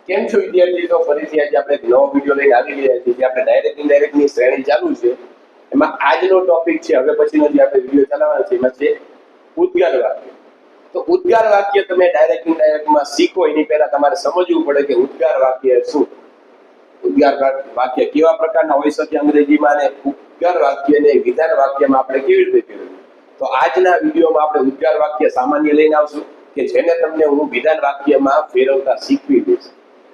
કેમ છો વિદ્યાર્થી? તો ફરીથી આજે આપણે એક નવો વિડીયો લઈને આવી ગયા છીએ. આપણે ડાયરેક્ટ ઇનડાયરેક્ટ ની શ્રેણી ચાલુ છે. એમાં આજનો ટોપિક છે, હવે પછીનો જે આપણે વિડીયો ચલાવવાનો છે એમાં છે ઉદ્ગાર વાક્ય. તો ઉદ્ગાર વાક્ય તમે ડાયરેક્ટ ઇનડાયરેક્ટમાં શીખો એની પહેલા તમારે સમજવું પડે કે ઉદ્ગાર વાક્ય શું. ઉદ્ગાર વાક્ય કેવા પ્રકારના હોઈ શકે અંગ્રેજીમાં, અને ઉદ્ગાર વાક્યને વિધાન વાક્યમાં આપણે કેવી રીતે ફેરવવું. તો આજના વિડીયોમાં આપણે ઉદ્ગાર વાક્ય સામાન્ય લઈને આવશું કે જેને તમને હું વિધાન વાક્યમાં ફેરવતા શીખવી દઈશ,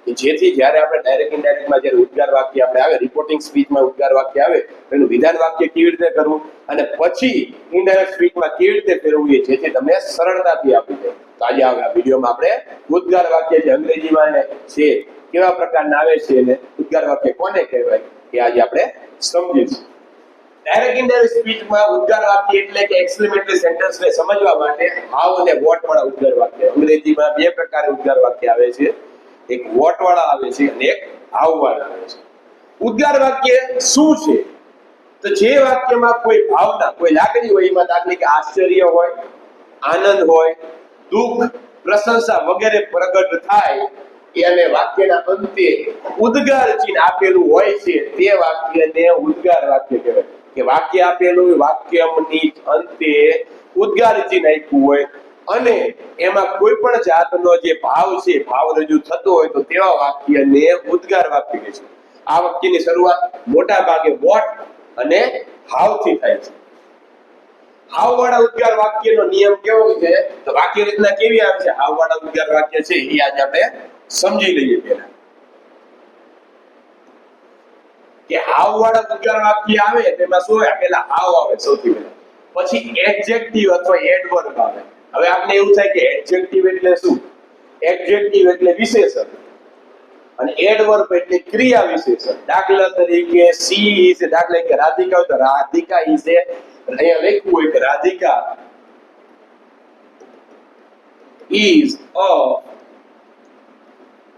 કે જેથી જ્યારે આપણે ડાયરેક્ટ ઇનડાયરેક્ટમાં જ્યારે ઉદ્ગાર વાક્ય આપણે આવે, રિપોર્ટિંગ સ્પીચમાં ઉદ્ગાર વાક્ય આવે, એનું વિધાન વાક્ય કેવી રીતે કરવું અને પછી ઇનડાયરેક્ટ સ્પીચમાં કેવી રીતે ફેરવવું, એ જેથી તમને સરળતાથી આપી દે. તો આજે આ વિડીયોમાં આપણે ઉદ્ગાર વાક્ય જે અંગ્રેજીમાં છે કેવા પ્રકારના આવે છે અને ઉદ્ગાર વાક્ય કોને કહેવાય એ આજે આપણે સમજીશું. ડાયરેક્ટ ઇનડાયરેક્ટ સ્પીચમાં ઉદ્ગાર વાક્ય એટલે કે એક્સક્લેમેટરી સેન્ટેન્સને સમજવા માટે હાવ અને વોટ વાળા ઉદ્ગાર વાક્ય. અંગ્રેજીમાં બે પ્રકારે ઉદ્ગાર વાક્ય આવે છે, એક વોટ વાળા આવે છે અને એક હાવ વાળા આવે છે. ઉદ્ગાર વાક્ય શું છે? તો જે વાક્યમાં કોઈ ભાવના, કોઈ લાગણી હોય, એમાં દાખલા કે આશ્ચર્ય હોય, આનંદ હોય, દુઃખ, પ્રશંસા વગેરે પ્રગટ થાય અને વાક્યના અંતે ઉદ્ગાર ચિહ્ન આપેલું હોય છે, તે વાક્યને ઉદ્ગાર વાક્ય કહેવાય. કે વાક્ય આપેલું, વાક્યની અંતે ઉદ્ગાર ચિહ્ન આપ્યું હોય અને એમાં કોઈ પણ જાતનો જે ભાવ છે, ભાવ રજૂ થતો હોય, તો તેવા વાક્યને ઉદ્ગાર વાક્ય કહે છે. આ વાક્યની શરૂઆત મોટા ભાગે વોટ અને હાવથી થાય છે. હાવ વાળા ઉદ્ગાર વાક્યનો નિયમ કેવો છે? તો વાક્ય રચના કેવી આવે છે હાવ વાળા ઉદ્ગાર વાક્ય છે એ આજે આપણે સમજી લઈએ. પહેલા કે હાવ વાળા ઉદ્ગાર વાક્ય આવે તેમાં શું હોય? પેલા હાવ આવે સૌથી પહેલા, પછી એડજેક્ટિવ અથવા એડવર્બ આવે. હવે આપણે એવું થાય કે એડજેક્ટિવ એટલે શું? એડજેક્ટિવ એટલે વિશેષણ અને એડવર્બ એટલે ક્રિયા વિશેષણ. દાખલા તરીકે સી ઇઝ, દાખલા કે રાધિકા હોય તો રાધિકા ઇઝ એ, અહીંયા લખ્યું હોય કે Radhika is a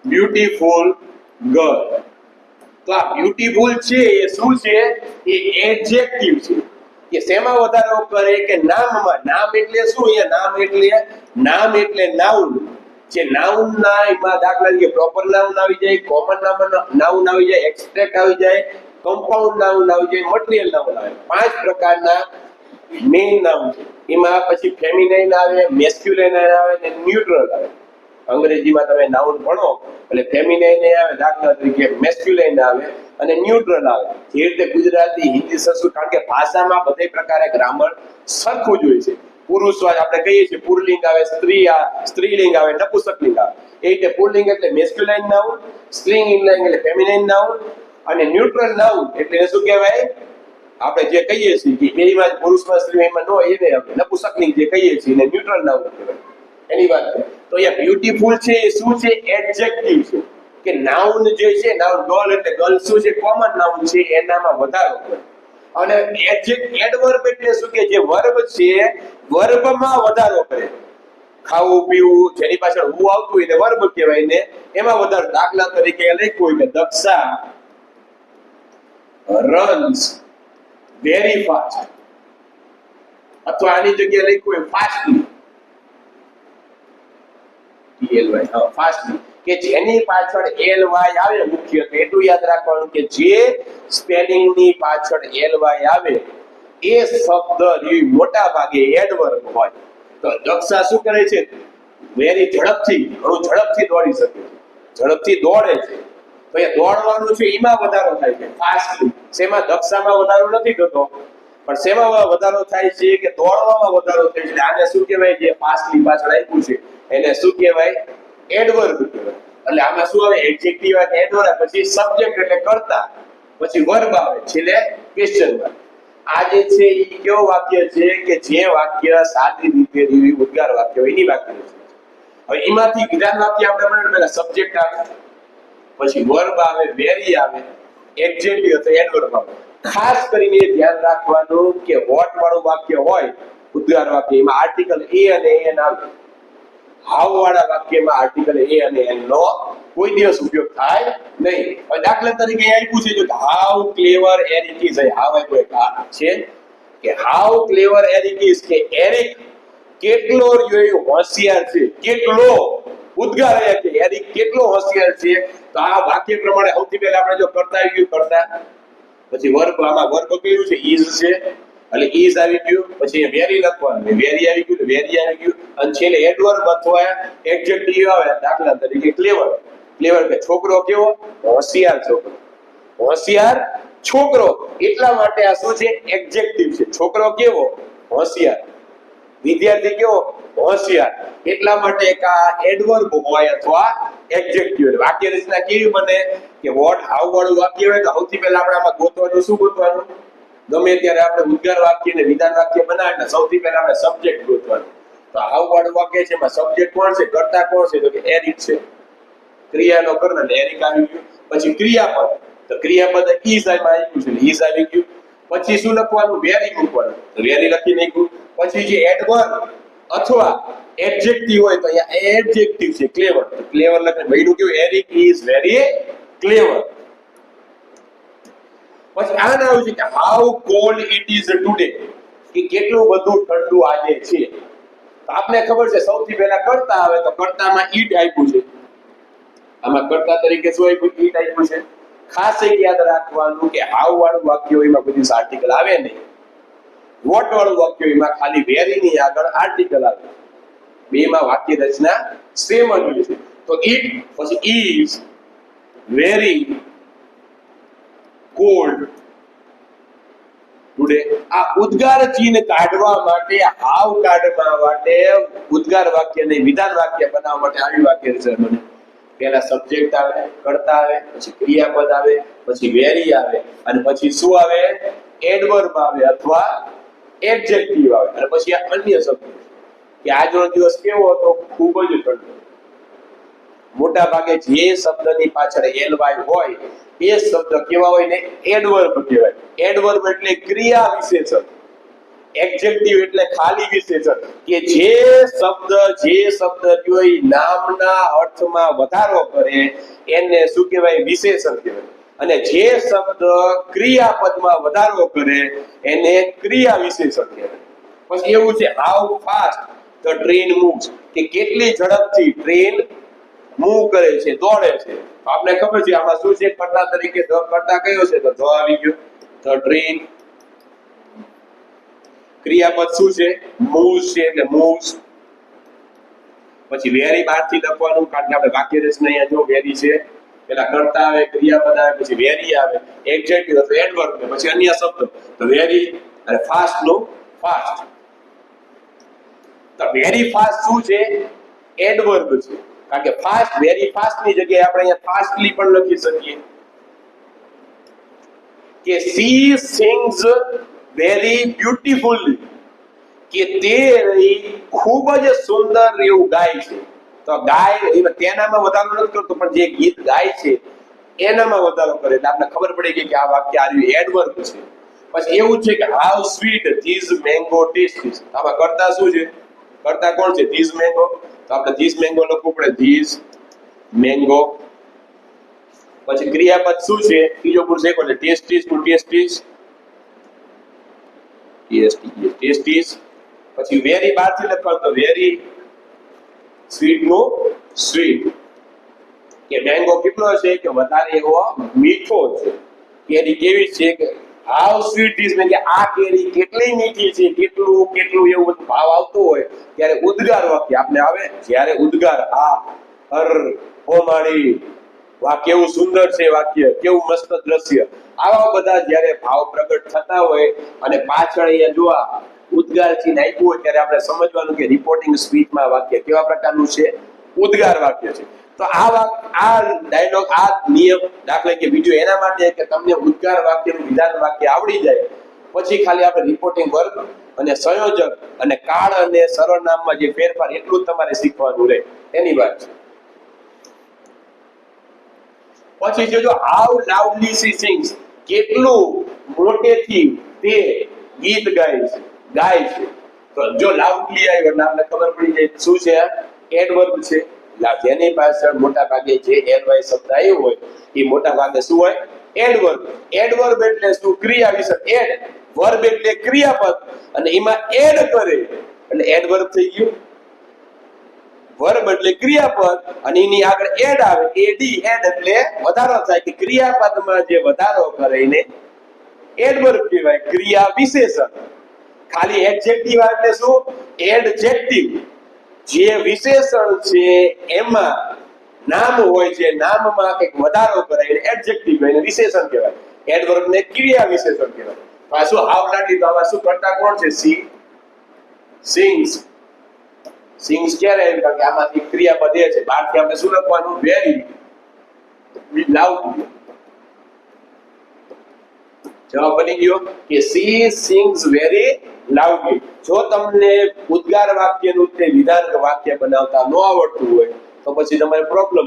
beautiful girl. તો આ બ્યુટીફુલ છે એ શું છે? એ એડજેક્ટિવ છે. કે શેમાં વધારો કરે? કે નામમાં. નામ એટલે શું? અહીંયા નામ એટલે નાઉન. જે નાઉન ના એમાં દાખલા તરીકે પ્રોપર નાઉન આવી જાય, કોમન નાઉન આવી જાય, એબ્સ્ટ્રેક્ટ આવી જાય, કમ્પાઉન્ડ નાઉન આવી જાય, મટીરીયલ નાઉન આવે. 5 પ્રકારના મેઇન નાઉન છે. એમાં પછી ફેમિનાઇન આવે, મેસ્ક્યુલાઇન આવે અને ન્યુટ્રલ આવે. અંગ્રેજીમાં તમે નાઉન ભણો એટલે ફેમિનાઇન આવે, દાખલા તરીકે મેસ્ક્યુલાઇન આવે અને ન્યુટ્રલ આવે. જે રીતે ગુજરાતી, હિન્દી, સંસ્કૃત, કારણ કે ભાષામાં બધે પ્રકારે ગ્રામર સરખું જ હોય છે. પુરુષવાચક આપણે કહીએ છીએ પુરલિંગ આવે, સ્ત્રીલિંગ આવે, નપુંસકલિંગ આવે. એ રીતે પુરલિંગ એટલે મેસ્ક્યુલાઇન નાઉન, સ્ત્રીલિંગ એટલે ફેમિનાઇન નાઉન અને ન્યુટ્રલ નાઉન એટલે શું કહેવાય? આપણે જે કહીએ છીએ કે બેયમાં પુરુષમાં સ્ત્રીમાં ન હોય એને આપણે નપુંસકલિંગ જે કહીએ છીએ એને ન્યુટ્રલ નાઉન કહેવાય. એની વાત છે. તો અહીંયા બ્યુટીફુલ છે એ શું છે? એડજેક્ટિવ છે. કે નાઉન જે છે, નાઉન ગર્લ એટલે ગર્લ શું છે? કોમન નાઉન છે, એનામાં વધારો કરે. અને એડવર્બ એટલે શું? કે જે વર્બ છે, વર્બમાં વધારો કરે. ખાવું પીવું જેની પાછળ હું આવતું હોય એને વર્બ કહેવાય ને એમાં વધારો. દાખલા તરીકે લખ્યું હોય કે દક્ષા runs very fast, અથવા આની જગ્યાએ લખ્યું હોય fastly, ફાસ્ટલી, કે જેની પાછળ ly આવે મુખ્ય. તો એટલું યાદ રાખવાનું કે જે સ્પેલિંગની પાછળ ly આવે એ શબ્દ મોટા ભાગે એડવર્બ હોય. તો દક્ષા શું કરે છે? વેરી ઝડપથી, ઘણું ઝડપથી દોડી શકે છે, ઝડપથી દોડે છે. તો એ દોડવાનું છે એમાં વધારો થાય છે ફાસ્ટલી. શેમાં? દક્ષામાં વધારો નથી થતો, પણ શેમાં વધારો થાય છે? કે દોડવામાં વધારો થાય છે. આને શું કહેવાય? જે ફાસ્ટલી પાછળ આપ્યું છે એને શું કહેવાય? એડવર્બ કહેવાય. એટલે આમાં શું આવે? એડજેક્ટિવ આવે, એડવર્બ, પછી સબ્જેક્ટ એટલે કર્તા, પછી વર્બ આવે, છેલ્લે ક્વેશ્ચન માર્ક. આ જે છે એ કેવો વાક્ય છે? કે જે વાક્ય સાદી રીતે ઉદ્ગાર વાક્ય હોય એની વાક્ય છે. હવે એમાંથી વિધાન વાક્ય આપણે બનાવ્યું. પહેલા સબ્જેક્ટ આવે, પછી વર્બ આવે, વેરી આવે, એડજેક્ટિવ અથવા એડવર્બ આવે. ખાસ કરીને ધ્યાન રાખવાનું કે વોટ વાળું વાક્ય હોય ઉદ્ગાર વાક્ય, એમાં આર્ટિકલ એ અને એન આવે. હાવ વાળા વાક્યમાં આર્ટિકલ એ અને એન નો કોઈ દિવસ ઉપયોગ થાય નહીં. હવે દાખલા તરીકે આપ્યું છે જો હાઉ ક્લેવર એરિક ઇઝ. હાવ આપ્યો છે કે હાઉ ક્લેવર એરિક ઇઝ, કે એરિક કેટલો હોશિયાર છે, કેટલો ઉદ્ગાર અહીંયા કે એરિક કેટલો હોશિયાર છે. તો આ વાક્ય પ્રમાણે સૌથી પહેલા આપણે જો કરતા આવી ગયું કરતા, પછી વર્બ, આમાં વર્બ કયું છે ઇઝ છે એટલે ઇઝ આવી ગયું, પછી વેરી લખવાનું વેરી આવી ગયું, વેરી આવી ગયું, અને છેલ્લે એડવર્બ અથવા એડજેક્ટિવ આવે. દાખલા તરીકે ક્લેવર, ક્લેવર કે છોકરો કેવો હોશિયાર, છોકરો હોશિયાર છોકરો, એટલા માટે આ શું છે એડજેક્ટિવ છે. છોકરો કેવો હોશિયાર, વિદ્યાર્થી કેવો હોશિયાર, એટલા માટે એક આ એડવર્બ હોય અથવા એડજેક્ટિવ. વાક્ય રચના કેવી બને કે વોટ હાઉ વાળું વાક્ય હોય તો સૌથી પહેલા આપણે આમાં ગોતવાનું શું ગોતવાનું, ગમે ત્યારે આપણે ઉદ્ગાર વાક્ય ને વિધાન વાક્ય બનાવે એટલે સૌથી પહેલા આપણે સબ્જેક્ટ ગોતવાનું. તો હાઉ વાળું વાક્ય છે એમાં સબ્જેક્ટ કોણ છે, કર્તા કોણ છે, તો કે એરિક છે, ક્રિયાનો કરનાર એરિક આવી ગયું. પછી ક્રિયાપદ, તો ક્રિયાપદ ઇઝ આવી ગયું છે, ઇઝ આવી ગયું. પછી શું લખવાનું, વેરી મૂકવાનું, તો વેરી લખી નાખ્યું. પછી જે એડવર્બ અથવા એડજેક્ટિવ હોય તો અહીંયા એડજેક્ટિવ છે ક્લેવર, તો ક્લેવર લખીને બન્યું કેવું એરિક ઇઝ વેરી ક્લેવર. પછી આ નામ છે કે how cold it is today, કે કેટલું બધું ઠંડુ આજે છે. તો આપને ખબર છે સૌથી પહેલા કરતા આવે તો કર્તામાં ઈટ આપ્યું છે, આમાં કર્તા તરીકે શું આપ્યું, ઈટ આપ્યું છે. ખાસ એક યાદ રાખવાનું કે હાઉ વાળું વાક્ય હોય એમાં કોઈ આર્ટિકલ આવે નહીં, વોટ વાળું વાક્ય હોય એમાં ખાલી વેરી ની આગળ આર્ટિકલ આવે. બેમાં વાક્ય રચના સેમ જ હોય છે. તો ઈટ પછી ઇઝ વેરી કોલ્ડ ટુડે. આ ઉદ્ગાર ચિહ્ન કાઢવા માટે, હાવ કાઢવા માટે, ઉદ્ગાર વાક્ય ને વિધાન વાક્ય બનાવવા માટે આવી વાક્ય રચના બને. પહેલા સબ્જેક્ટ આવે, કર્તા આવે, પછી ક્રિયાપદ આવે, પછી વેરી આવે, અને પછી શું આવે એડવર્બ આવે અથવા એડજેક્ટિવ આવે, અને પછી આ અન્ય શબ્દ કે આજનો દિવસ કેવો હતો, ખૂબ જ ઠંડો. મોટા ભાગે જે શબ્દની પાછળ એલવાય હોય એ શબ્દ કેવા હોય ને એડવર્બ કહેવાય. એડવર્બ એટલે ક્રિયા વિશેષણ, એડજેક્ટિવ એટલે ખાલી વિશેષણ કે જે શબ્દ જોઈ નામના અર્થમાં વધારો કરે એને શું કહેવાય, વિશેષણ કહેવાય. અને જે શબ્દ ક્રિયાપદમાં વધારો કરે એને ક્રિયા વિશેષણ કહેવાય. પછી એવું છે how fast the train moves, કે કેટલી ઝડપથી ટ્રેન મૂવ કરે છે, દોડે છે. આપણે ખબર છે આમાં શું છે, કર્તા તરીકે ધ કર્તા કયો છે તો ધ આવી ગયો, ધ ટ્રેન. ક્રિયાપદ શું છે મૂવ્સ છે એટલે મૂવ્સ. પછી વેરી બહારથી લખવાનું કારણ કે આપણે વાક્ય રચના અહીંયા જો વેરી છે, પેલા કર્તા આવે, ક્રિયાપદ આવે, પછી વેરી આવે, એડજેક્ટિવ અથવા એડવર્બ, પછી અન્ય શબ્દ. તો વેરી અને ફાસ્ટ નું ફાસ્ટ. તો વેરી ફાસ્ટ શું છે એડવર્બ છે, કારણ કે ફાસ્ટ વેરી ફાસ્ટ ની જગ્યાએ આપણે અહીંયા ફાસ્ટલી પણ લખી શકીએ કે she sings very beautifully, કે તે ખૂબ જ સુંદર એવું ગાય છે. તો ગાય તેનામાં વધારો નથી કરતો પણ જે ગીત ગાય છે એનામાં વધારો કરે એટલે આપણે ખબર પડી ગઈ કે આ વાક્ય આર્યું એડવર્બ છે. પછી એવું છે કે how sweet this mango taste is, આમાં કરતા શું છે, કરતા કોણ છે ધીસ મેંગો, તો આપણે ધીસ મેંગો લખવું પડે, ધીસ મેંગો. પછી ક્રિયાપદ શું છે ત્રીજો પુરુષ એક એટલે ટેસ્ટીસ નું ટેસ્ટીસ, ટેસ્ટીસ. પછી વેરી બહારથી લખવાનું તો વેરી, સ્વીટ નું સ્વીટ, કે મેંગો કેટલો છે કે વધારે એવો મીઠો છે. કેરી કેવી છે કે હાઉ સ્વીટ ઇઝ, કે આ કેરી કેટલી મીઠી છે, કેટલું કેટલું એવું બધું ભાવ આવતો હોય ત્યારે ઉદ્ગાર વાક્ય આપણે આવે. જ્યારે ઉદ્ગાર આ હર ઓ માળી વાહ કેવું સુંદર છે વાક્ય, કેવું મસ્ત દ્રશ્ય, આવા બધા જ્યારે ભાવ પ્રગટ થતા હોય અને પાછળ અહીંયા જોવા ઉદ્ગાર ચિહ્ન આપ્યું હોય ત્યારે આપણે સમજવાનું કે રિપોર્ટિંગ સ્પીચમાં વાક્ય કેવા પ્રકારનું છે, ઉદ્ગાર વાક્ય છે. તો આ ડાયલોગ, આ નિયમ દાખલા કે વિડિયો એના માટે કે તમને ઉદ્ગાર વાક્યનું વિધાન વાક્ય આવડી જાય, પછી ખાલી આપણે રિપોર્ટિંગ વર્ગ અને સંયોજક અને કાળ અને સર્વનામમાં જે ફેરફાર એટલું જ તમારે શીખવાનું રહે એની વાત છે. પછી જોજો હાઉ લાઉડલી શી સિંગ્સ, કેટલું મોટેથી તે ગીત ગાય છે. તો જો લાઉડલી આવ્યો એટલે આપણે ખબર પડી જાય શું છે, એડવર્બ છે. જેની પાછળ મોટા ભાગે જે એલવાય શબ્દ આવ્યો હોય એ મોટા ભાગે શું હોય એડવર્બ. એડવર્બ એટલે શું, ક્રિયા વિશેષણ. એડ વર્બ એટલે ક્રિયાપદ અને એમાં એડ કરે એટલે એડવર્બ થઈ ગયું. વર્બ એટલે ક્રિયાપદ અને એની આગળ એડ આવે, એડી એડ એટલે વધારો થાય કે ક્રિયાપદમાં જે વધારો કરે એને એડવર્બ કહેવાય, ક્રિયા વિશેષણ. ખાલી એડજેક્ટિવ એટલે શું? એડજેક્ટિવ. જે વિશેષણ છે એમાં નામ હોય છે, નામમાં કંઈક વધારો કરે એને એડજેક્ટિવ એને વિશેષણ કહેવાય. એડવર્બ ને ક્રિયા વિશેષણ કહેવાય. પાછું આવલાટી તો આમાં શું કરતા કોણ છે? C sings. સિંગ્સ ક્યારે આવ્યું? કારણ કે આમાંથી ક્રિયાપદ એ છે. બહારથી આપણે શું લખવાનું? Very loudly. જવાબ બની ગયો કે સી સિંગ્સ વેરી લાઉડલી. જો તમને ઉદ્ગાર વાક્યનું તે વિધાન વાક્ય બનાવતા ન આવડતું હોય તો પછી તમારે પ્રોબ્લેમ.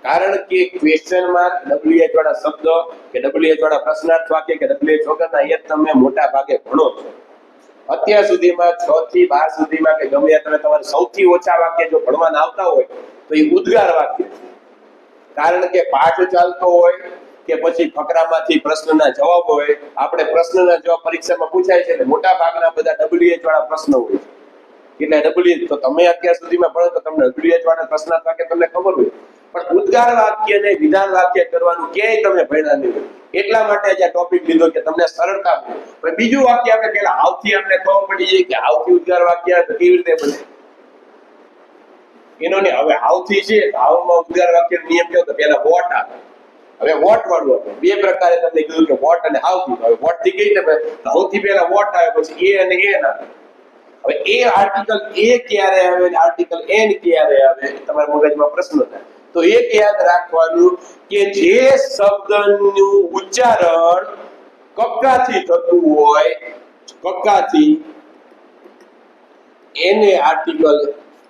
કારણ કે ક્વેશ્ચનમાં WH વાળા શબ્દ કે WH વાળા પ્રશ્નાર્થ વાક્ય કે WH વગરના એ તમે મોટા ભાગે ભણો છો. અત્યાર સુધીમાં 6 થી 12 સુધીમાં કે ગમે તમે તમારે સૌથી ઓછા વાક્ય જો ભણવાના આવતા હોય તો એ ઉદ્ગાર વાક્ય છે. કારણ કે પાઠ ચાલતો હોય કે પછી ફકરામાંથી પ્રશ્નના જવાબ હોય, આપણે પ્રશ્નના જવાબ પરીક્ષામાં પૂછાય છે એટલે મોટા ભાગના બધા WH વાળા પ્રશ્ન હોય છે. એટલે WH તો તમે અત્યાર સુધીમાં ભણો તો તમને WH વાળા પ્રશ્નાર્થ વાક્ય તમને ખબર હોય, પણ ઉદ્ગાર વાક્ય ને વિધાન વાક્ય કરવાનું ક્યાંય તમે ભણ્યા નહીં હોય. એટલા માટે આજે ટોપિક લીધો કે તમને સરળતા પડે. બીજું વાક્ય આપણે પેલા આવથી આપણે ખબર પડી જાય કે આવથી ઉદ્ગાર વાક્ય કેવી રીતે બને એનો ને. હવે આવથી છે આવમાં ઉદ્ગાર વાક્યનો નિયમ કેવો? તો પેલા વોટ આવે. હવે વોટ વાળું આપણે બે પ્રકારે તમને કીધું કે વોટ અને આવથી. હવે વોટ થી કઈ રીતે? આવથી પહેલા વોટ આવે, પછી એ અને એન આવે. હવે એ આર્ટિકલ એ ક્યારે આવે અને આર્ટિકલ એન ક્યારે આવે તમારા મગજમાં પ્રશ્ન થાય. તો એક યાદ રાખવાનું કે જે શબ્દનું ઉચ્ચારણ કક્કાથી થતું હોય, કક્કાથી, એને આર્ટિકલ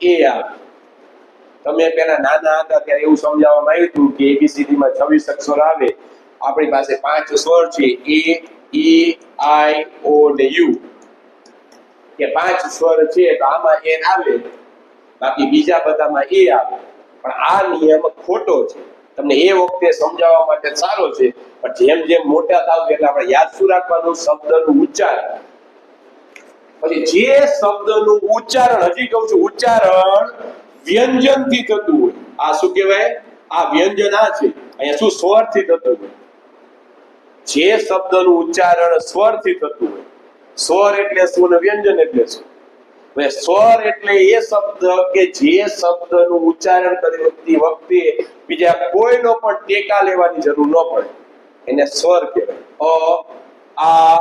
એ આવે. તમે પેલા નાના હતા ત્યારે એવું સમજાવવામાં આવ્યું હતું કે ABCD માં 26 અક્ષર આવે. આપણી પાસે 5 સ્વર છે A, E, I, O ને U. કે 5 સ્વર છે તો આમાં N આવે, બાકી બીજા બધામાં A આવે. પણ આ નિયમ ખોટો છે. તમને એ વખતે સમજાવવા માટે સારો છે, પણ જેમ જેમ મોટા થાવ એટલે આપણે યાદ શું રાખવાનું? શબ્દનું ઉચ્ચારણ. પછી જે શબ્દનું ઉચ્ચારણ, હજી કહું છું, ઉચ્ચારણ વ્યંજનથી થતું હોય, આ શું કહેવાય? આ વ્યંજન આ છે, અહીંયા શું સ્વરથી થતું હોય. જે શબ્દનું ઉચ્ચારણ સ્વરથી થતું હોય, સ્વર એટલે શું ને વ્યંજન એટલે શું? હવે સ્વર એટલે એ શબ્દ કે જે શબ્દનું ઉચ્ચારણ કરતી વખતે બીજા કોઈનો પણ ટેકા લેવાની જરૂર ન પડે, એને સ્વર કહેવાય. અ, આ,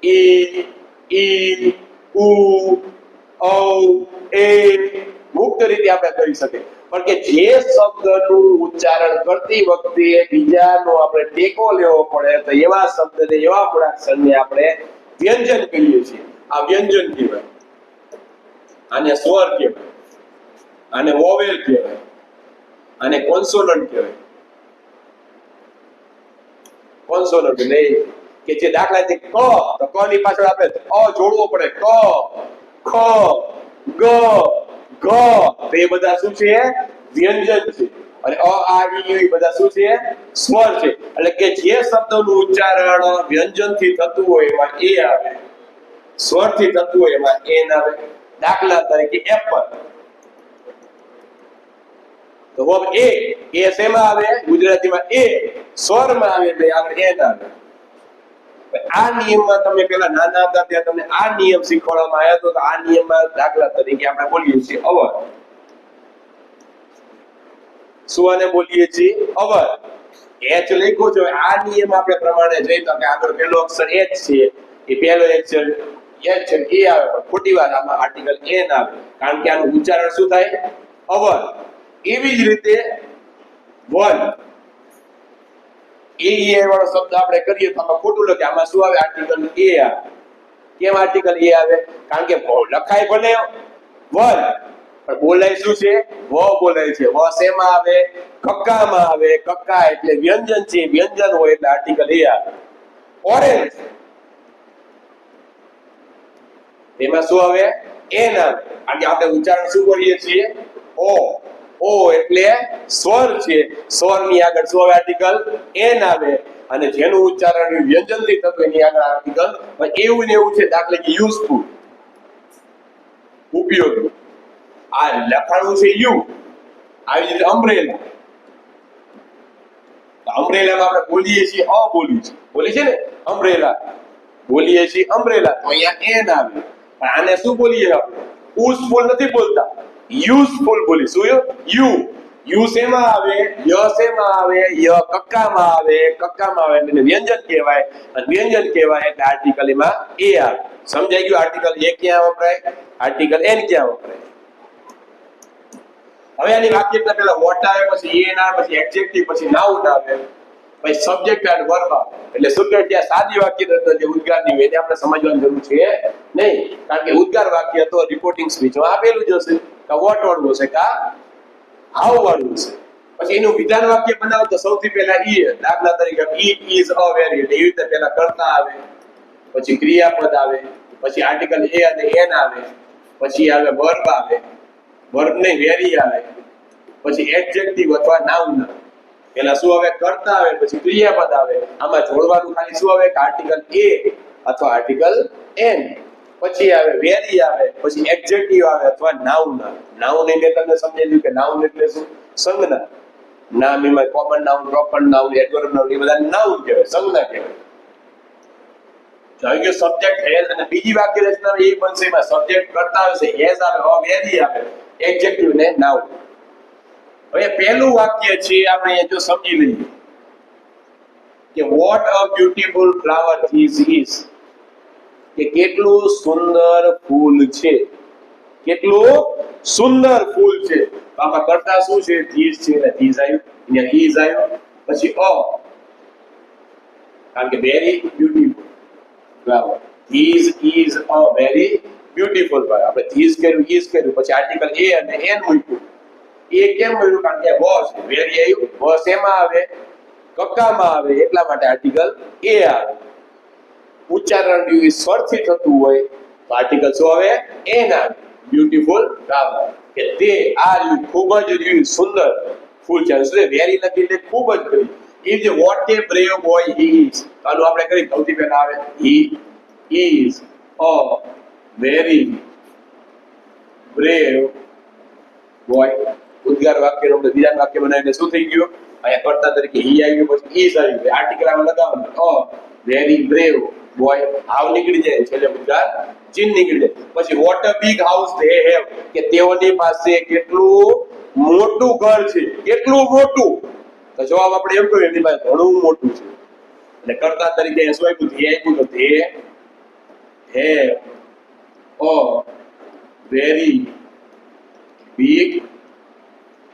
ઈ, ઉ, ઔ, એ મુક્ત રીતે આપણે કરી શકીએ. પણ કે જે શબ્દનું ઉચ્ચારણ કરતી વખતે બીજાનો આપણે ટેકો લેવો પડે તો એવા શબ્દને, એવા મૂળાક્ષરને આપણે વ્યંજન કહીએ છીએ. આ વ્યંજન કહેવાય. આને સ્વર કહેવાય, આને વોવેલ કહેવાય, આને કોન્સોનન્ટ કહેવાય. કોન્સોનન્ટ નહીં કે જે દાખલા તરીકે ક, તો ક ની પાછળ આપણે અ જોડવો પડે. ક, ખ, ગ, ઘ, તો એ બધા શું છે? વ્યંજન છે. અને અ, આ, ઈ બધા શું છે? સ્વર છે. એટલે કે જે શબ્દનું ઉચ્ચારણ વ્યંજનથી થતું હોય એમાં એ આવે, સ્વરથી થતું હોય એમાં એન આવે. દાખલા તરીકે એપલ. તો હવે એ શેમાં આવે? ગુજરાતીમાં એ સ્વરમાં આવે એટલે આગળ એન આવે. આ નિયમમાં તમે પેલા નાના હતા ત્યાં તમને આ નિયમ શીખવાડવામાં આવ્યો હતો. તો આ નિયમમાં દાખલા તરીકે આપણે બોલીએ છીએ અવર. શું આને બોલીએ છીએ? અવર. એચ લખ્યું છે. આ નિયમ આપણે પ્રમાણે જોઈએ તો કે આગળ પહેલો અક્ષર એચ છે, એ પહેલો અક્ષર એચ છે, એ આવે. પણ ખોટી વાત, આમાં આર્ટિકલ એન આવે. કારણ કે આનું ઉચ્ચારણ શું થાય? અવર. એવી જ રીતે વન, એ વાળો શબ્દ આપણે કરીએ તો આમાં ખોટું લખે. આમાં શું આવે? આર્ટિકલ એ આવે. કેમ આર્ટિકલ એ આવે? કારણ કે લખાય ભલે વન પણ બોલાય શું છે? વ બોલાય છે. વ શેમાં આવે? કક્કામાં આવે. કક્કા એટલે વ્યંજન છે, વ્યંજન હોય એટલે આર્ટિકલ એ આવે. ઓરેન્જ, એમાં શું આવે? એન આવે. આજે આપણે ઉચ્ચારણ શું કરીએ છીએ? ઓ. ઓ એટલે સ્વર છે. સ્વરની આગળ શું આવે? આર્ટિકલ એન આવે. અને જેનું ઉચ્ચારણ વ્યંજનથી થતું એની આગળ આર્ટિકલ એવું ને એવું છે. દાખલા કે યુઝફુલ, ઉપયોગી. આ લખાણું છે યુ, આવી રીતે અમ્બ્રેલા. અમ્બ્રેલામાં આપણે બોલીએ છીએ બોલીએ છીએ ને અમ્બ્રેલા, બોલીએ છીએ અમ્બ્રેલા, તો અહીંયા એન આવે. પણ આને શું બોલીએ આપણે? યુઝફુલ નથી બોલતા, યુઝફુલ બોલી. શું યુ? યુ શેમાં આવે? ય શેમાં આવે? ય કક્કામાં આવે, કક્કામાં આવે એટલે વ્યંજન કહેવાય, અને વ્યંજન કહેવાય એટલે આર્ટિકલ એમાં એ આવે. સમજાઈ ગયું? આર્ટિકલ એ ક્યાં વપરાય, આર્ટિકલ એન ક્યાં વપરાય. હવે આની વાક્યતા પહેલા વોટ આવે, પછી એન આવે, પછી એડજેક્ટિવ, પછી નાઉન આવે, પછી સબ્જેક્ટ અને વર્બ આવે. એટલે શું કહે છે? સાદી વાક્ય રચના જે ઉદ્ગારની હોય એને આપણે સમજવાની જરૂર છે નહીં, કારણ કે ઉદ્ગાર વાક્ય તો રિપોર્ટિંગ સ્પીચમાં આપેલું જ હશે, કે વોટ વાળું હશે, કા હાઉ વાળું હશે. પછી એનું વિધાન વાક્ય બનાવો તો સૌથી પહેલા ઈ, દાખલા તરીકે ઇટ ઇઝ અ વેરી, એટલે એવી રીતે પહેલા કર્તા આવે, પછી ક્રિયાપદ આવે, પછી આર્ટિકલ એ અને એન આવે, પછી આવે વર્બ આવે, વર્બ નહીં વેરી આવે, પછી એડજેક્ટિવ અથવા નાઉન આવે. પેલા શું આવે? કર્તા આવે, પછી ક્રિયાપદ આવે. આમાં જોડવાનું ખાલી શું આવે? કે આર્ટિકલ એ અથવા આર્ટિકલ એન. પછી આવે વેરી આવે, પછી એડજેક્ટિવ આવે અથવા નાઉન આવે. નાઉન એટલે તમને સમજાઈ ગયું કે નાઉન એટલે શું? સંજ્ઞા. નામ એમાં common noun, proper noun, adverb noun, એ બધા નાઉન કહેવાય, સંજ્ઞા કહેવાય. જો સબ્જેક્ટ હેઝ, અને બીજી વાક્ય રચના એ બનશે એમાં સબ્જેક્ટ કરતા આવશે, હેઝ આવે, વેરી આવે, એડજેક્ટિવ ને નાઉન. હવે પહેલું વાક્ય છે આપણે જો સમજી લઈએ કે what a beautiful flower this is, કે કેટલું સુંદર ફૂલ છે, કેટલું સુંદર ફૂલ છે. આમાં કરતા શું છે? ધીસ છે, એટલે ધીસ આવ્યું, અહીંયા ઇઝ આવ્યું, પછી કારણ કે very beautiful flower, this is a very beautiful flower. આપણે ધીસ કર્યું, ઇઝ કર્યું, પછી આર્ટિકલ એ અને એન મૂક્યું. એ કેમ મળ્યું? કારણ કે વોસ વેરી આવ્યું, વોસ એમાં આવે, કક્કામાં આવે, એટલા માટે આર્ટિકલ એ આવે. ઉચ્ચારણ સ્વરથી થતું હોય તો આર્ટિકલ શું આવે? એન આવે. બ્યુટીફુલ ફ્લાવર, કે તે આ ખૂબ જ સુંદર ફૂલ છે. એટલે વેરી લખી એટલે ખૂબ જ કરી. એ જે what a brave boy he is, ચાલો આપણે કરી સૌથી પહેલા આવે he is a very brave boy. ઉદ્ગાર વાક્યનો આપણે વિધાન વાક્ય બનાવીને શું થઈ ગયું? અહીંયા કર્તા તરીકે હી આવ્યું, પછી ઇઝ આવ્યું, આર્ટિકલ આમાં લગાવવાનું અ વેરી બ્રેવ બોય, હાવ નીકળી જાય, છેલ્લે ઉદ્ગાર ચિહ્ન નીકળી જાય. પછી what a big house they have, કે તેઓની પાસે કેટલું મોટું ઘર છે, કેટલું મોટું. તો જવાબ આપણે એમ કહ્યું એની પાસે ઘણું મોટું છે. એટલે કર્તા તરીકે શું આપ્યું? ધે આપ્યું, તો they have a very big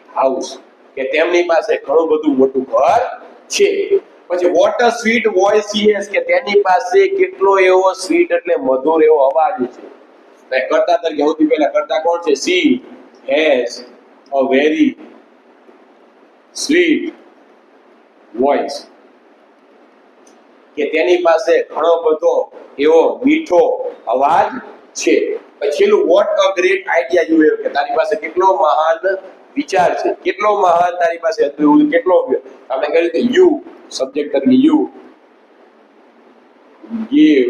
house, કે તેમની પાસે ઘણું બધું મોટું ઘર છે. પછી what a sweet voice he has, કે તેની પાસે કેટલો એવો સ્વીટ એટલે મધુર એવો અવાજ છે. કર્તા તરીકે સૌથી પહેલા કર્તા કોણ છે? She has a very sweet voice, કે તેની પાસે ઘણો બધો એવો મીઠો અવાજ છે. પછીનું what a great idea you have, કે તારી પાસે કેટલો મહાન વિચાર છે, કેટલો મહાન તારી પાસે હતું, કેટલો આપણે કહ્યું કે યુ સબ્જેક્ટ તરીકે યુ ગીવ,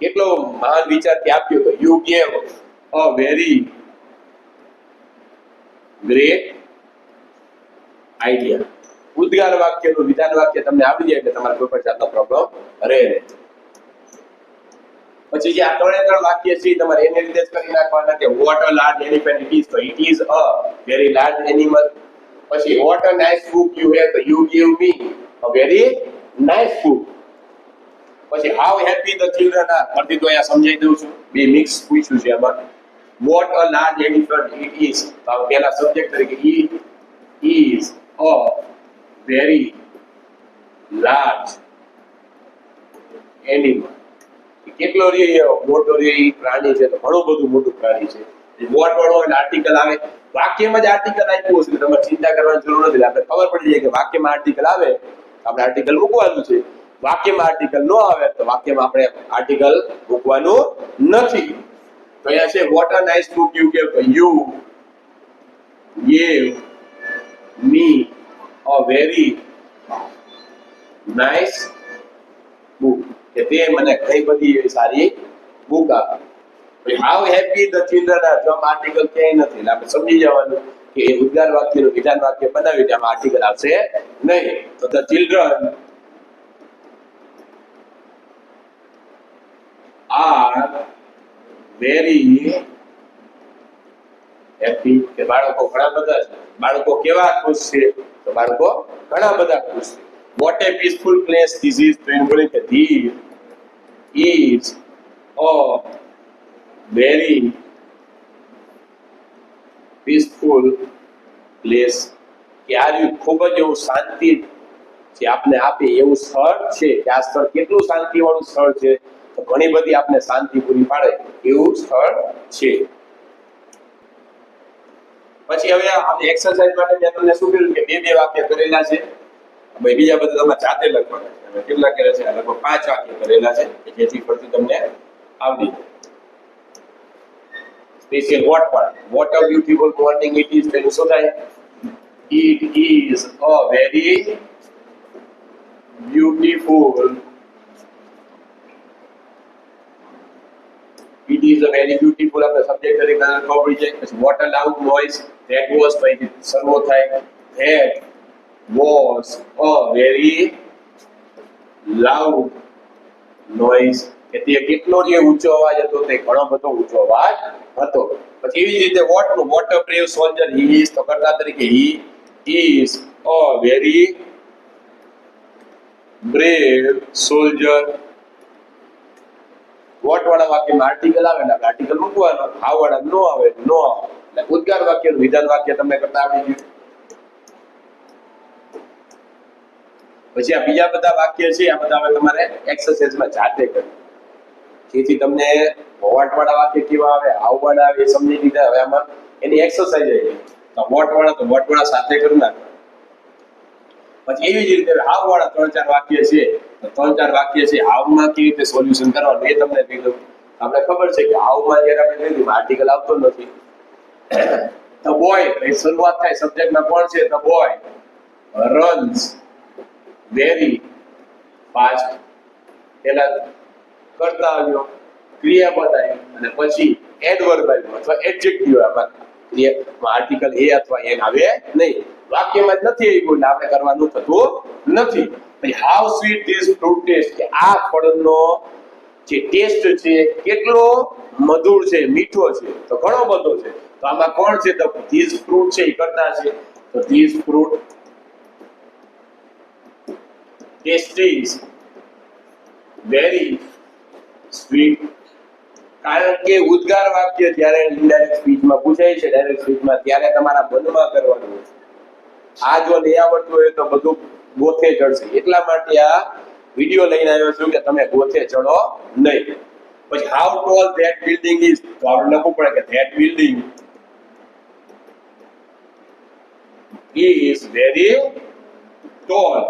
કેટલો મહાન વિચાર તે આપ્યો, તો you gave a very great idea. ઉદ્ગાર વાક્યનું વિધાન વાક્ય તમને આવડી જાય એટલે તમારે કોઈ પણ જાતનો પ્રોબ્લેમ રહે નહીં. પછી જે આ ત્રણ વાક્ય છે તમારે એને રીતે જ કરી નાખવાના કે what a large elephant it is, તો it is a very large animal. પછી what a nice book you have, તો you give me a very nice book. પછી how happy the children are, ફરીથી તો અહીંયા સમજાઈ દઉં છું, બે મિક્સ પૂછ્યું છે આમાં. Vote a large elephant it is, તો પહેલા સબ્જેક્ટ તરીકે it is a very large animal, કેટલો રે મોટો રે પ્રાણી છે, તો ઘણું બધું મોટું પ્રાણી છે. વોટ વાળો આર્ટિકલ આવે, વાક્યમાં જ આર્ટિકલ આપ્યું હશે, તમારે ચિંતા કરવાની જરૂર નથી. આપણે ખબર પડી જાય કે વાક્યમાં આર્ટિકલ આવે આપણે આર્ટિકલ મૂકવાનું છે, વાક્યમાં આર્ટિકલ ન આવે તો વાક્યમાં આપણે આર્ટિકલ મૂકવાનું નથી. તો અહીંયા છે vote a nice book you gave, you gave me a very nice book, કે તે મને ઘણી બધી એવી સારી બુક આપી. How happy the children R, જો આર્ટિકલ ક્યાંય નથી એટલે આપણે સમજી જવાનું કે એ ઉદ્ગાર વાક્યનું વિધાન વાક્ય બનાવી એટલે આમાં આર્ટિકલ આવશે નહીં. તો the children are very happy, કે બાળકો ઘણા બધા છે. બાળકો કેવા ખુશ છે? તો બાળકો ઘણા બધા ખુશ છે. What a peaceful place this is, તો એમ બોલે કે this is a very peaceful place, કે આ રહ્યું ખૂબ જ એવું શાંતિ જે આપને આપે એવું સ્થળ છે. કે આ સ્થળ કેટલું શાંતિ વાળું સ્થળ છે? તો ઘણી બધી આપને શાંતિ પૂરી પાડે એવું સ્થળ છે. પછી હવે આપણે એક્સરસાઇઝ માટે મેં તમને શું કર્યું કે બે વાક્ય કરેલા છે. ભાઈ બીજા બધા તમે જાતે લખવાના છે. હવે કેટલા કરે છે? લગભગ 5 વાક્ય કરેલા છે કે જેથી પરથી તમને આવડી જાય. સ્પેશિયલ વોટ પણ, what a beautiful morning it is, તેનું શું થાય? It is a very beautiful, it is a very beautiful, આપણે સબ્જેક્ટ તરીકે ખબર પડી જાય. પછી what a loud noise that was, તો અહીં શરૂ થાય that was a very loud noise, કે તે કેટલો જે ઊંચો અવાજ હતો, તે ઘણો બધો ઊંચો અવાજ હતો. પછી એવી જ રીતે what નું, what a brave soldier he is, તો કર્તા તરીકે he is a very brave soldier. What વાળા વાક્યમાં આર્ટિકલ આવે એટલે આર્ટિકલ મૂકવાનો, હાવ વાળા નો આવે નો આવે. એટલે ઉદ્ગાર વાક્ય વિધાન વાક્ય તમને કરતા આવડી ગયું. પછી આ બીજા બધા વાક્ય છે આ બધા હવે તમારે એક્સરસાઇઝમાં જાતે કરવું, જેથી તમને વોટ વાળા વાક્ય કેવા આવે, હાવ વાળા આવે એ સમજી લીધા. હવે આમાં એની એક્સરસાઇઝ આવી તો વોટ વાળા સાથે કરી નાખો. પછી એવી જ રીતે હાવ વાળા 3-4 વાક્ય છે, તો 3-4 વાક્ય છે હાવમાં કેવી રીતે સોલ્યુશન કરવાનું એ તમને કીધું. આપણે ખબર છે કે હાવમાં જ્યારે આપણે કીધું આર્ટિકલ આવતો નથી. ધ બોય, એ શરૂઆત થાય સબ્જેક્ટમાં કોણ છે? The boy runs very fast, પેલા કરતા આવ્યો, ક્રિયાપદ આવ્યું અને પછી એડવર્બ આવ્યું અથવા એડજેક્ટિવ આવ્યું. આર્ટિકલ એ અથવા એન આવે નહીં, વાક્યમાં જ નથી આવ્યું એટલે આપણે કરવાનું થતું નથી. How sweet this fruit taste, કે આ ફળનો જે ટેસ્ટ છે કેટલો મધુર છે, મીઠો છે, તો ઘણો બધો છે. તો આમાં કોણ છે? તો ધીસ ફ્રૂટ છે એ કરતા છે, તો this fruit taste is very sweet. કારણ કે ઉદ્ગાર વાક્ય જ્યારે ઇનડાયરેક્ટ સ્પીચમાં પૂછાય છે, ડાયરેક્ટ સ્પીચમાં ત્યારે તમારા મનમાં કરવાનું હોય છે. આ જો નહીં આવડતું હોય તો બધું ગોથે ચડશે. એટલા માટે આ વિડિયો લઈને આવ્યો છું કે તમે ગોથે ચડો નહીં. પછી how tall that building is, તો આપણે લખવું પડે કે that building is very tall,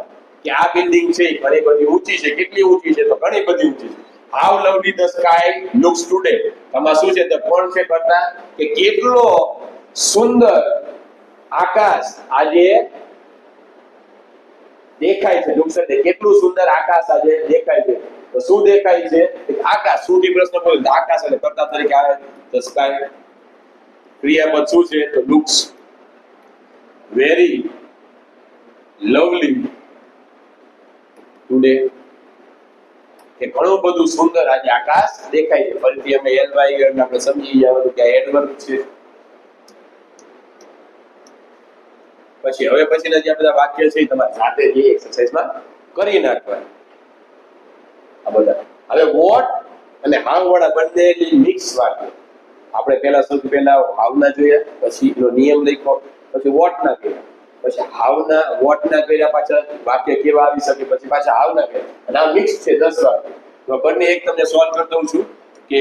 કે આ બિલ્ડિંગ છે ઘણી બધી ઊંચી છે. કેટલી ઊંચી છે? તો ઘણી બધી ઊંચી છે. How lovely the sky looks today, આમાં શું છે? તો કોણ છે કરતા? કે કેટલો સુંદર આકાશ આજે દેખાય છે. લુક્સ એટલે કેટલું સુંદર આકાશ આજે દેખાય છે. તો શું દેખાય છે? આકાશ. સુધી પ્રશ્ન બોલે આકાશ એટલે કરતા તરીકે આવે ધ સ્કાય. ક્રિયાપદ શું છે? તો લુક્સ વેરી લવલી ટુડે, કે ઘણું બધું સુંદર આજે આકાશ દેખાય છે. ફરીથી અમે એલવાય આપણે સમજી જવાનું કે એડવર્બ છે. પછી હવે પછીના જે બધા વાક્ય છે તમારે જાતે જે એક્સરસાઇઝમાં કરી નાખવા આ બધા. હવે વોટ અને હાવ વાળા બંનેની મિક્સ વાક્ય આપણે સૌથી પહેલા હાવના જોયા, પછી એનો નિયમ લખ્યો, પછી વોટના કર્યા, પછી હાવના વોટના કર્યા, પાછા વાક્ય કેવા આવી શકે, પછી પાછા હાવના કર્યા, અને આ મિક્સ છે 10 વાક્ય. તો બંને એક તમને સોલ્વ કરી દઉં છું કે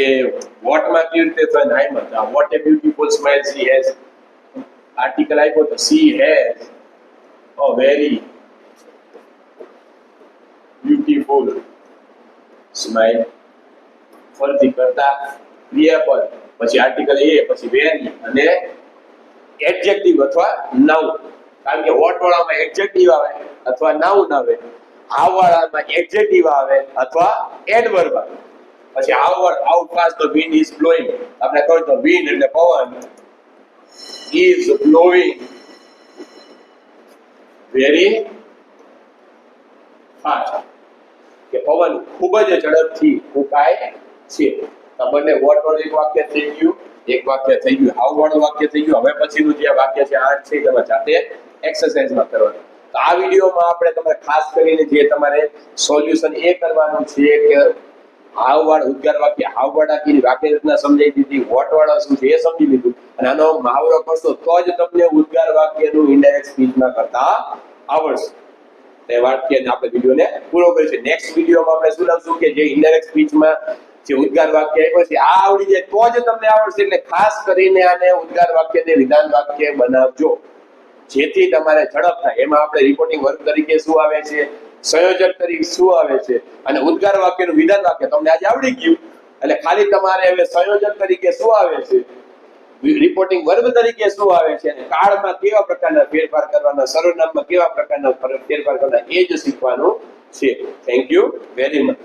વોટમાં કેવી રીતે થાય. હાઈમાં what a beautiful smile she has, article આપ્યો તો she has a very beautiful smile. ફરીથી કરતા ક્રિયાપદ, પછી આર્ટિકલ એ, પછી વેરી અને એડજેક્ટિવ અથવા નાઉન. કારણ કે વોટ વાળામાં એડજેક્ટિવ આવે અથવા નાઉન આવે, હાવ વાળામાં એડજેક્ટિવ આવે અથવા એડવર્બ આવે. પછી how fast the wind is blowing. આપણે કહ્યું તો wind એટલે પવન is blowing very fast. કે પવન ખૂબ જ ઝડપથી ફૂંકાય છે. તો બંને વોટ વાળું એક વાક્ય થઈ ગયું, એક વાક્ય થઈ ગયું હાઉ વાળું વાક્ય થઈ ગયું. હવે પછીનું જે વાક્ય છે 8 છે તમે જાતે એક્સરસાઇઝમાં કરવાનું. તો આ વિડીયોમાં આપણે તમારે ખાસ કરીને જે તમારે સોલ્યુશન એ કરવાનું છે કે હાવ વાળું ઉદ્ગાર વાક્ય હાવ વાળા વાક્ય રચના સમજાઈ દીધી, વોટ વાળા શું છે એ સમજી લીધું, અને આનો મહાવરો કરશો તો જ તમને ઉદ્ગાર વાક્યનું ઇનડાયરેક્ટ સ્પીચમાં કરતા આવડશે. તે વાક્યને આપણે વિડીયોને પૂરો કરીશું. નેક્સ્ટ વિડીયોમાં આપણે શું લાવશું કે જે ઇનડાયરેક્ટ સ્પીચમાં જે ઉદ્ગાર વાક્ય આવ્યો છે આ આવડી જાય તો જ તમને આવડશે. એટલે ખાસ કરીને આને ઉદ્ગાર વાક્યને વિધાન વાક્ય બનાવજો જેથી તમારે ઝડપ થાય. એમાં આપણે રિપોર્ટિંગ વર્ક તરીકે શું આવે છે, સંયોજક તરીકે શું આવે છે, અને ઉદ્ગાર વાક્યનું વિધાન વાક્ય તમને આજે આવડી ગયું. એટલે ખાલી તમારે હવે સંયોજક તરીકે શું આવે છે, રિપોર્ટિંગ વર્બ તરીકે શું આવે છે, અને કાળમાં કેવા પ્રકારના ફેરફાર કરવાના, સર્વનામમાં કેવા પ્રકારના ફેરફાર કરવાના એ જ શીખવાનું છે. Thank you very much.